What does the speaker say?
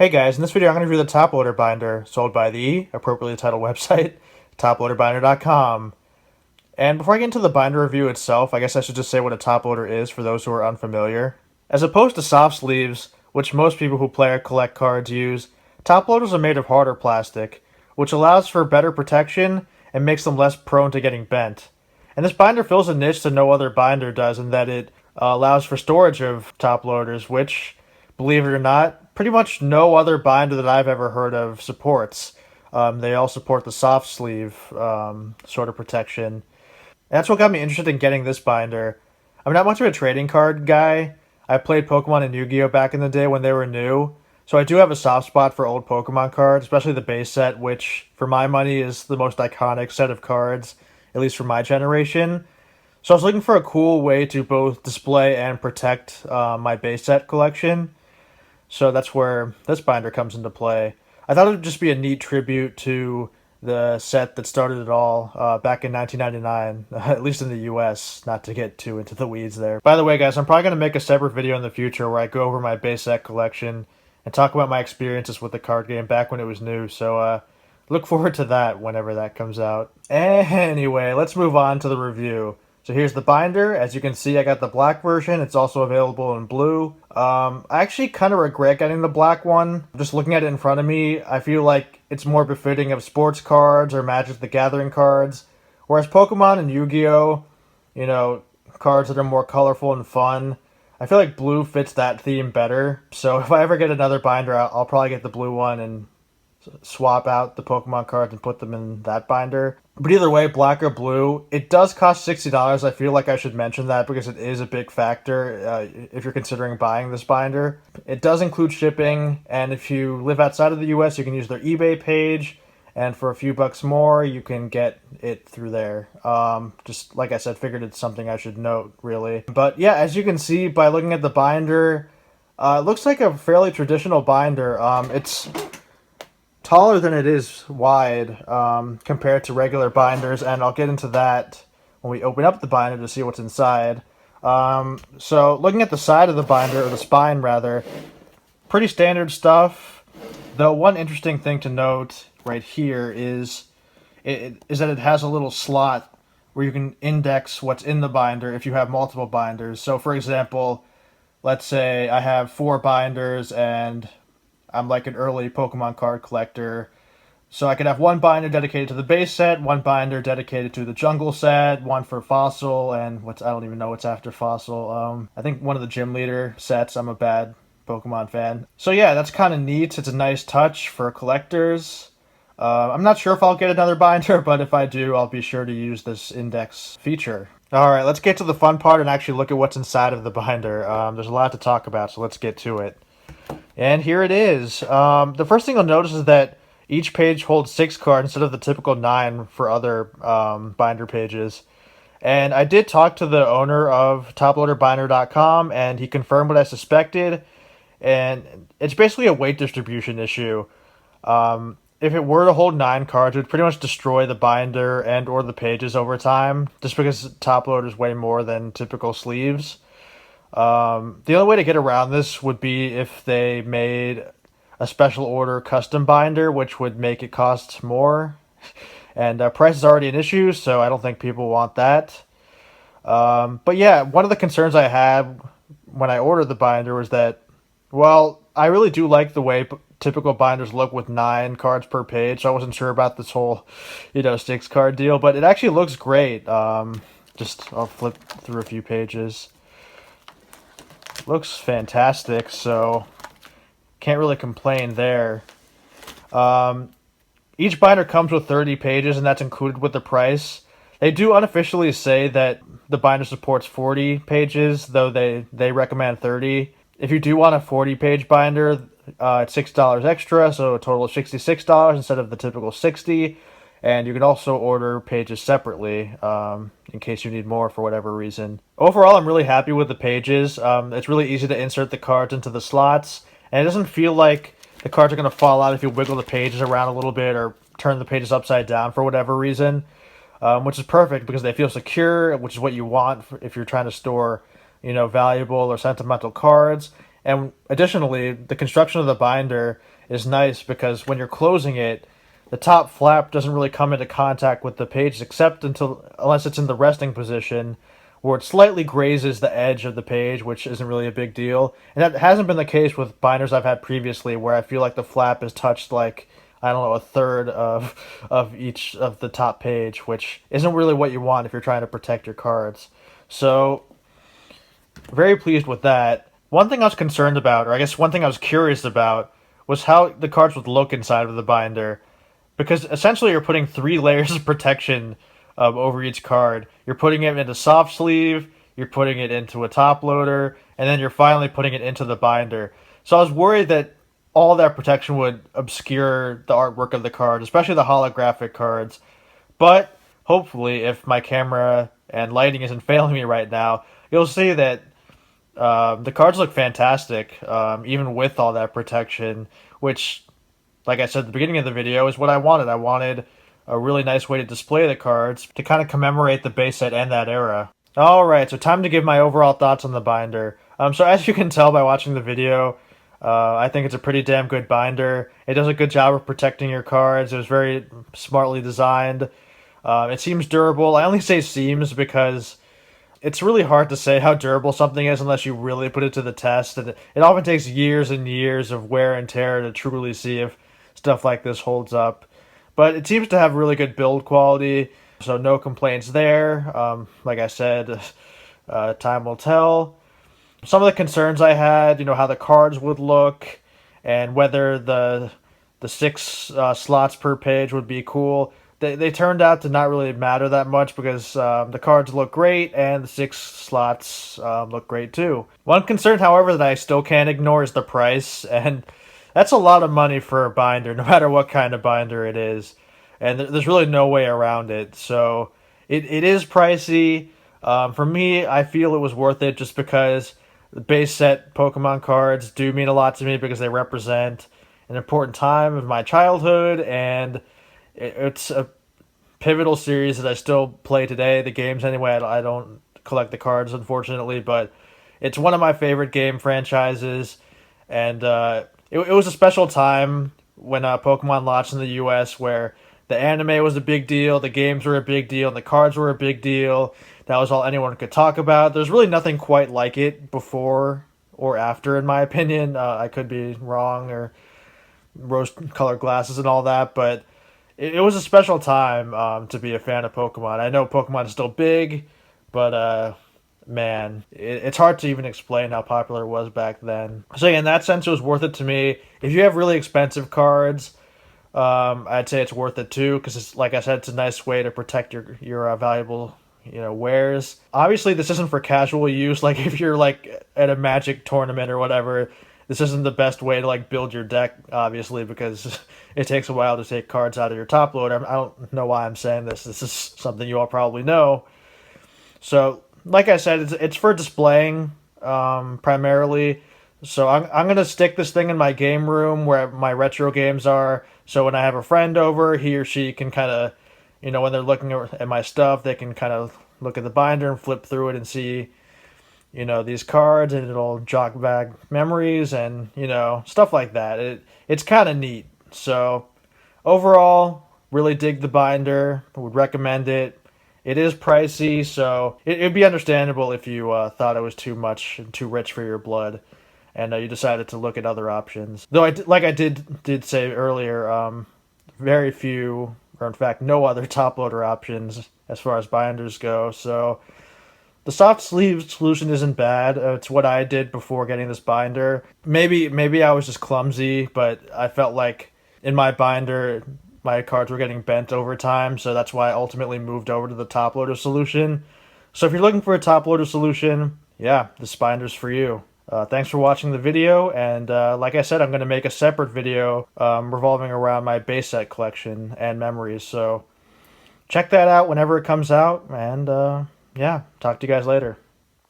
Hey guys, in this video I'm going to review the Toploader Binder sold by the appropriately titled website, toploaderbinder.com. And before I get into the binder review itself, I guess I should just say what a top loader is for those who are unfamiliar. As opposed to soft sleeves, which most people who play or collect cards use, top loaders are made of harder plastic, which allows for better protection and makes them less prone to getting bent. And this binder fills a niche that no other binder does in that it allows for storage of top loaders, which, believe it or not, pretty much no other binder that I've ever heard of supports. They all support the soft sleeve sort of protection. And that's what got me interested in getting this binder. I'm not much of a trading card guy. I played Pokemon and Yu-Gi-Oh back in the day when they were new, so I do have a soft spot for old Pokemon cards, especially the base set, which, for my money, is the most iconic set of cards, at least for my generation. So I was looking for a cool way to both display and protect my base set collection. So that's where this binder comes into play. I thought it would just be a neat tribute to the set that started it all back in 1999, at least in the US, not to get too into the weeds there. By the way, guys, I'm probably going to make a separate video in the future where I go over my base set collection and talk about my experiences with the card game back when it was new, so look forward to that whenever that comes out. Anyway, let's move on to the review. So here's the binder. As you can see, I got the black version. It's also available in blue. I actually kind of regret getting the black one. Just looking at it in front of me, I feel like it's more befitting of sports cards or Magic the Gathering cards. Whereas Pokemon and Yu-Gi-Oh, cards that are more colorful and fun, I feel like blue fits that theme better. So if I ever get another binder, I'll probably get the blue one and swap out the Pokemon cards and put them in that binder. But either way, black or blue, it does cost $60. I feel like I should mention that because it is a big factor if you're considering buying this binder. It does include shipping, and if you live outside of the US, you can use their eBay page, and for a few bucks more, you can get it through there. Just like I said, figured it's something I should note, really. But yeah, as you can see by looking at the binder, it looks like a fairly traditional binder. It's taller than it is wide compared to regular binders, and I'll get into that when we open up the binder to see what's inside. So looking at the side of the binder, or the spine rather, pretty standard stuff. Though one interesting thing to note right here is that it has a little slot where you can index what's in the binder if you have multiple binders. So for example, let's say I have 4 binders and I'm like an early Pokemon card collector. So I could have one binder dedicated to the base set, one binder dedicated to the jungle set, one for Fossil, and I don't even know what's after Fossil. I think one of the gym leader sets. I'm a bad Pokemon fan. So yeah, that's kind of neat. It's a nice touch for collectors. I'm not sure if I'll get another binder, but if I do, I'll be sure to use this index feature. Alright, let's get to the fun part and actually look at what's inside of the binder. There's a lot to talk about, so let's get to it. And here it is. The first thing you'll notice is that each page holds 6 cards instead of the typical 9 for other binder pages. And I did talk to the owner of toploaderbinder.com, and he confirmed what I suspected. And it's basically a weight distribution issue. If it were to hold 9 cards, it would pretty much destroy the binder and or the pages over time, just because top loaders weigh more than typical sleeves. The only way to get around this would be if they made a special order custom binder, which would make it cost more. And price is already an issue, so I don't think people want that. But yeah, one of the concerns I had when I ordered the binder was that, well, I really do like the way typical binders look with 9 cards per page, so I wasn't sure about this whole, 6 card deal, but it actually looks great. I'll flip through a few pages. Looks fantastic, so can't really complain there. Each binder comes with 30 pages, and that's included with the price. They do unofficially say that the binder supports 40 pages, though they recommend 30. If you do want a 40-page binder, it's $6 extra, so a total of $66 instead of the typical $60. And you can also order pages separately in case you need more for whatever reason. Overall, I'm really happy with the pages. It's really easy to insert the cards into the slots, and it doesn't feel like the cards are going to fall out if you wiggle the pages around a little bit or turn the pages upside down for whatever reason, which is perfect because they feel secure, which is what you want if you're trying to store, valuable or sentimental cards. And additionally, the construction of the binder is nice because when you're closing it, the top flap doesn't really come into contact with the page except unless it's in the resting position where it slightly grazes the edge of the page, which isn't really a big deal. And that hasn't been the case with binders I've had previously where I feel like the flap is touched like, I don't know, a third of each of the top page, which isn't really what you want if you're trying to protect your cards. So, very pleased with that. One thing I was concerned about, or I guess one thing I was curious about, was how the cards would look inside of the binder. Because essentially you're putting three layers of protection over each card. You're putting it into soft sleeve, you're putting it into a top loader, and then you're finally putting it into the binder. So I was worried that all that protection would obscure the artwork of the card, especially the holographic cards. But hopefully, if my camera and lighting isn't failing me right now, you'll see that the cards look fantastic, even with all that protection, which, like I said at the beginning of the video, is what I wanted. I wanted a really nice way to display the cards to kind of commemorate the base set and that era. Alright, so time to give my overall thoughts on the binder. So as you can tell by watching the video, I think it's a pretty damn good binder. It does a good job of protecting your cards. It was very smartly designed. It seems durable. I only say seems because it's really hard to say how durable something is unless you really put it to the test. And it often takes years and years of wear and tear to truly see if stuff like this holds up. But it seems to have really good build quality, so no complaints there. Like I said, time will tell. Some of the concerns I had, how the cards would look, and whether the six slots per page would be cool. They turned out to not really matter that much because the cards look great and the six slots look great too. One concern, however, that I still can't ignore is the price, and that's a lot of money for a binder, no matter what kind of binder it is. And there's really no way around it. So it is pricey. For me, I feel it was worth it just because the base set Pokemon cards do mean a lot to me because they represent an important time of my childhood, and it's a pivotal series that I still play today. The games, anyway, I don't collect the cards, unfortunately, but it's one of my favorite game franchises, and it was a special time when Pokemon launched in the US where the anime was a big deal, the games were a big deal, and the cards were a big deal. That was all anyone could talk about. There's really nothing quite like it before or after, in my opinion. I could be wrong, or rose-colored glasses and all that, but it was a special time to be a fan of Pokemon. I know Pokemon is still big, but man, it's hard to even explain how popular it was back then. So yeah, in that sense, it was worth it to me. If you have really expensive cards, I'd say it's worth it too, because it's, like I said, it's a nice way to protect your valuable wares. Obviously, this isn't for casual use. Like if you're like at a Magic tournament or whatever, this isn't the best way to like build your deck, obviously, because it takes a while to take cards out of your top loader. I don't know why I'm saying this. This is something you all probably know. So, like I said, it's for displaying primarily. So I'm gonna stick this thing in my game room where my retro games are. So when I have a friend over, he or she can kind of, when they're looking at my stuff, they can kind of look at the binder and flip through it and see, these cards, and it'll jog back memories and, stuff like that. It's kind of neat. So overall, really dig the binder. Would recommend it. It is pricey, so it'd be understandable if you thought it was too much and too rich for your blood, and you decided to look at other options. Though, like I did say earlier, very few, or in fact, no other top loader options as far as binders go. So the soft sleeve solution isn't bad. It's what I did before getting this binder. Maybe I was just clumsy, but I felt like in my binder, my cards were getting bent over time, so that's why I ultimately moved over to the top loader solution. So if you're looking for a top loader solution, yeah, this binder's for you. Thanks for watching the video, and like I said, I'm going to make a separate video revolving around my base set collection and memories, so check that out whenever it comes out, and yeah, talk to you guys later.